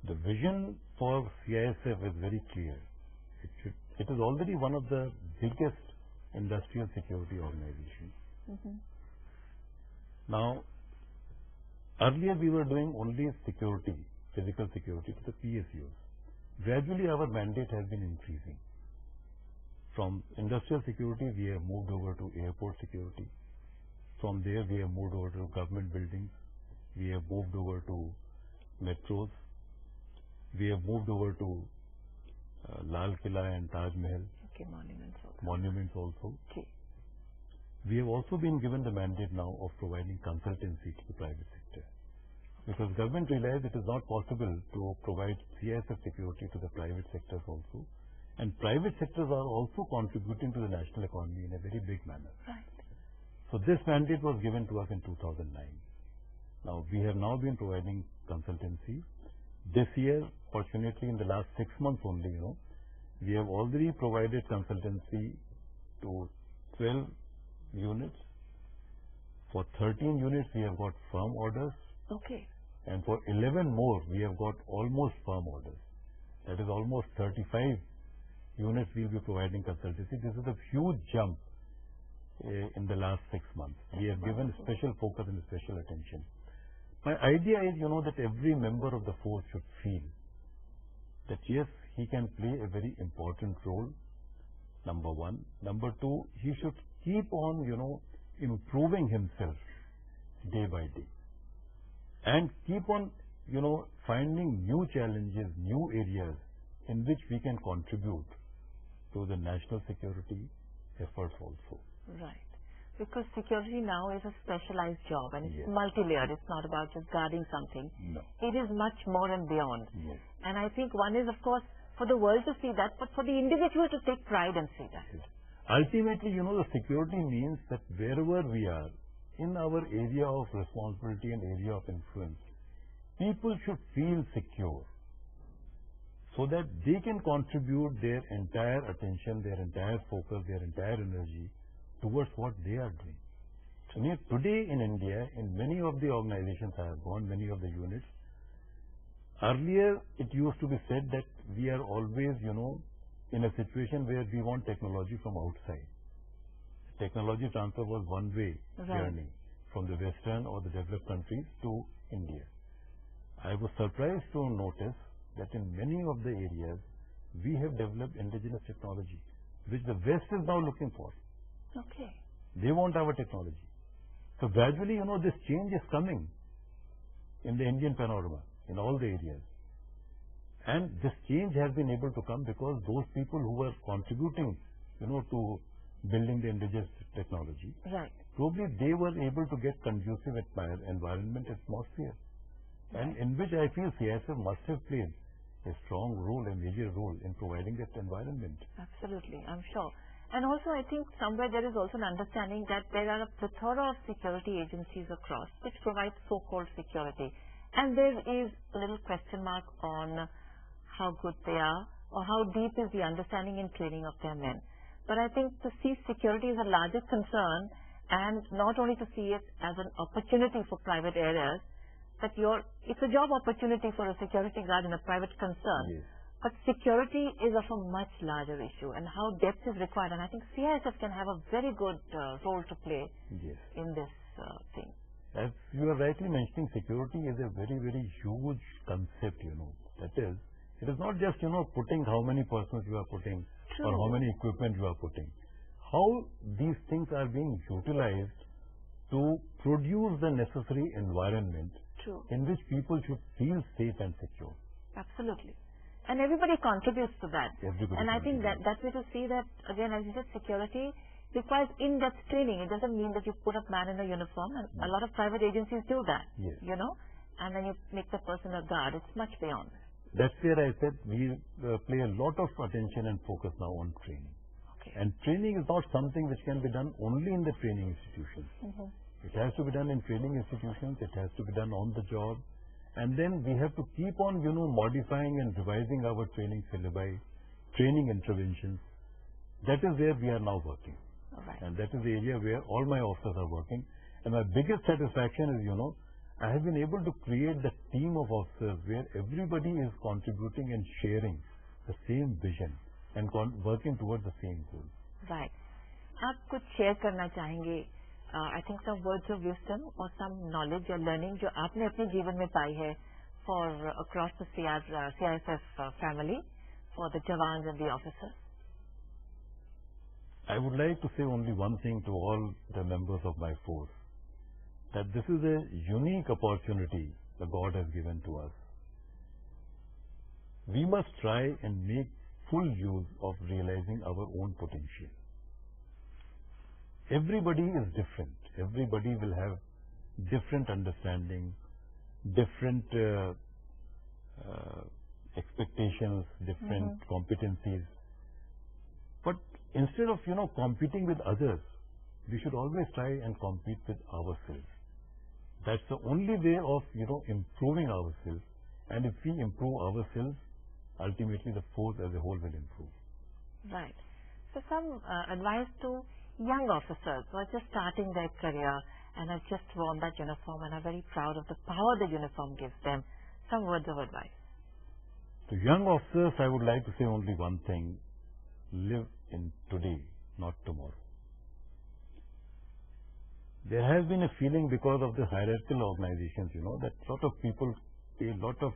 The vision for CISF is very clear. It is already one of the biggest industrial security organizations. Now, earlier we were doing only security, physical security to the PSUs. Gradually our mandate has been increasing. From industrial security we have moved over to airport security. From there we have moved over to government buildings. We have moved over to metros. We have moved over to Lal Killa and Taj Mahal. Okay, Monuments also. Okay. We have also been given the mandate now of providing consultancy to the private sector. Because government realized it is not possible to provide CISF security to the private sectors also. And private sectors are also contributing to the national economy in a very big manner. Right. So this mandate was given to us in 2009. Now we have now been providing consultancy. This year, fortunately in the last 6 months only, we have already provided consultancy to 12 units. For 13 units we have got firm orders. Okay. And for 11 more we have got almost firm orders. That is almost 35 units we will be providing consultancy. This is a huge jump in the last 6 months. We have given special focus and special attention. My idea is, that every member of the force should feel that yes, he can play a very important role, number one. Number two, he should keep on, improving himself day by day. And keep on, finding new challenges, new areas in which we can contribute to the national security efforts also. Right. Because security now is a specialized job and it's Yes. multi-layered. It's not about just guarding something. No. It is much more and beyond. Yes. And I think one is, of course, for the world to see that, but for the individual to take pride and see that. Yes. Ultimately, the security means that wherever we are, in our area of responsibility and area of influence, people should feel secure so that they can contribute their entire attention, their entire focus, their entire energy towards what they are doing. Today in India, in many of the organizations I have gone, many of the units, earlier it used to be said that we are always, in a situation where we want technology from outside. Technology transfer was one-way journey from the Western or the developed countries to India. I was surprised to notice that in many of the areas, we have developed indigenous technology, which the West is now looking for. Okay. They want our technology. So gradually, this change is coming in the Indian panorama, in all the areas. And this change has been able to come because those people who were contributing, to building the indigenous technology, probably they were able to get conducive environment atmosphere. And in which I feel CISF must have played a strong role, a major role in providing that environment. Absolutely, I'm sure. And also I think somewhere there is also an understanding that there are a plethora of security agencies across which provide so-called security. And there is a little question mark on how good they are or how deep is the understanding and training of their men. But I think to see security as a larger concern and not only to see it as an opportunity for private areas, that it's a job opportunity for a security guard in a private concern. Yes. But security is of a much larger issue and how depth is required. And I think CISF can have a very good role to play in this thing. As you are rightly mentioning, security is a very, very huge concept, That is, it is not just, putting how many persons you are putting or how many equipment you are putting. How these things are being utilized to produce the necessary environment in which people should feel safe and secure. Absolutely. And everybody contributes to that. Everybody I think that way to see that, again, as you said, security requires in-depth training. It doesn't mean that you put a man in a uniform, and a lot of private agencies do that, and then you make the person a guard. It's much beyond. That's where I said we play a lot of attention and focus now on training. Okay. And training is not something which can be done only in the training institutions. It has to be done in training institutions. It has to be done on the job. And then we have to keep on, modifying and revising our training syllabi, training interventions. That is where we are now working. And that is the area where all my officers are working. And my biggest satisfaction is, I have been able to create the team of officers where everybody is contributing and sharing the same vision and working towards the same goal. Right. आप कुछ share करना चाहेंगे? I think some words of wisdom or some knowledge or learning जो आपने अपने जीवन में पाई है for across the CISF family, for the jawans and the officers. I would like to say only one thing to all the members of my force, that this is a unique opportunity that God has given to us. We must try and make full use of realizing our own potential. Everybody is different. Everybody will have different understanding, different expectations, different competencies. But instead of, competing with others, we should always try and compete with ourselves. That's the only way of, improving ourselves. And if we improve ourselves, ultimately the force as a whole will improve. Right. So some advice to young officers who are just starting their career and have just worn that uniform and are very proud of the power the uniform gives them. Some words of advice. To young officers, I would like to say only one thing. Live in today, not tomorrow. There has been a feeling because of the hierarchical organizations, that a lot of people pay a lot of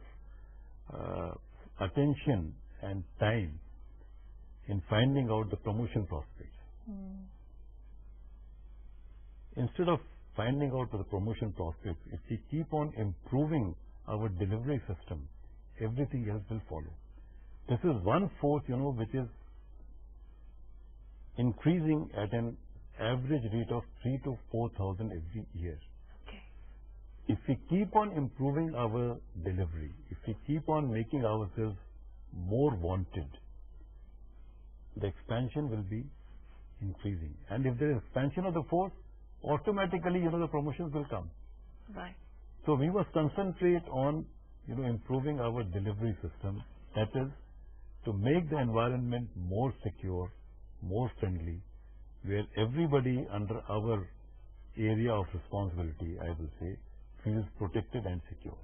attention and time in finding out the promotion prospects. Instead of finding out the promotion prospects, if we keep on improving our delivery system, everything else will follow. This is one force, which is increasing at an average rate of 3,000 to 4,000 every year. Okay. If we keep on improving our delivery, if we keep on making ourselves more wanted, the expansion will be increasing. And if there is expansion of the force, automatically, the promotions will come. Right. So we must concentrate on, improving our delivery system. That is, to make the environment more secure, more friendly, where everybody under our area of responsibility, I will say, feels protected and secure.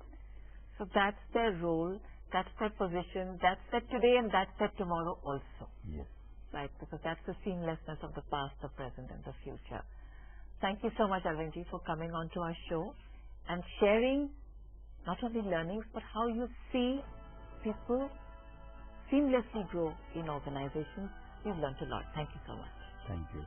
So that's their role, that's their position, that's their today and that's their tomorrow also. Yes. Right, because that's the seamlessness of the past, the present and the future. Thank you so much, Arvindji, for coming on to our show and sharing not only learnings, but how you see people seamlessly grow in organizations. We've learned a lot. Thank you so much. Thank you.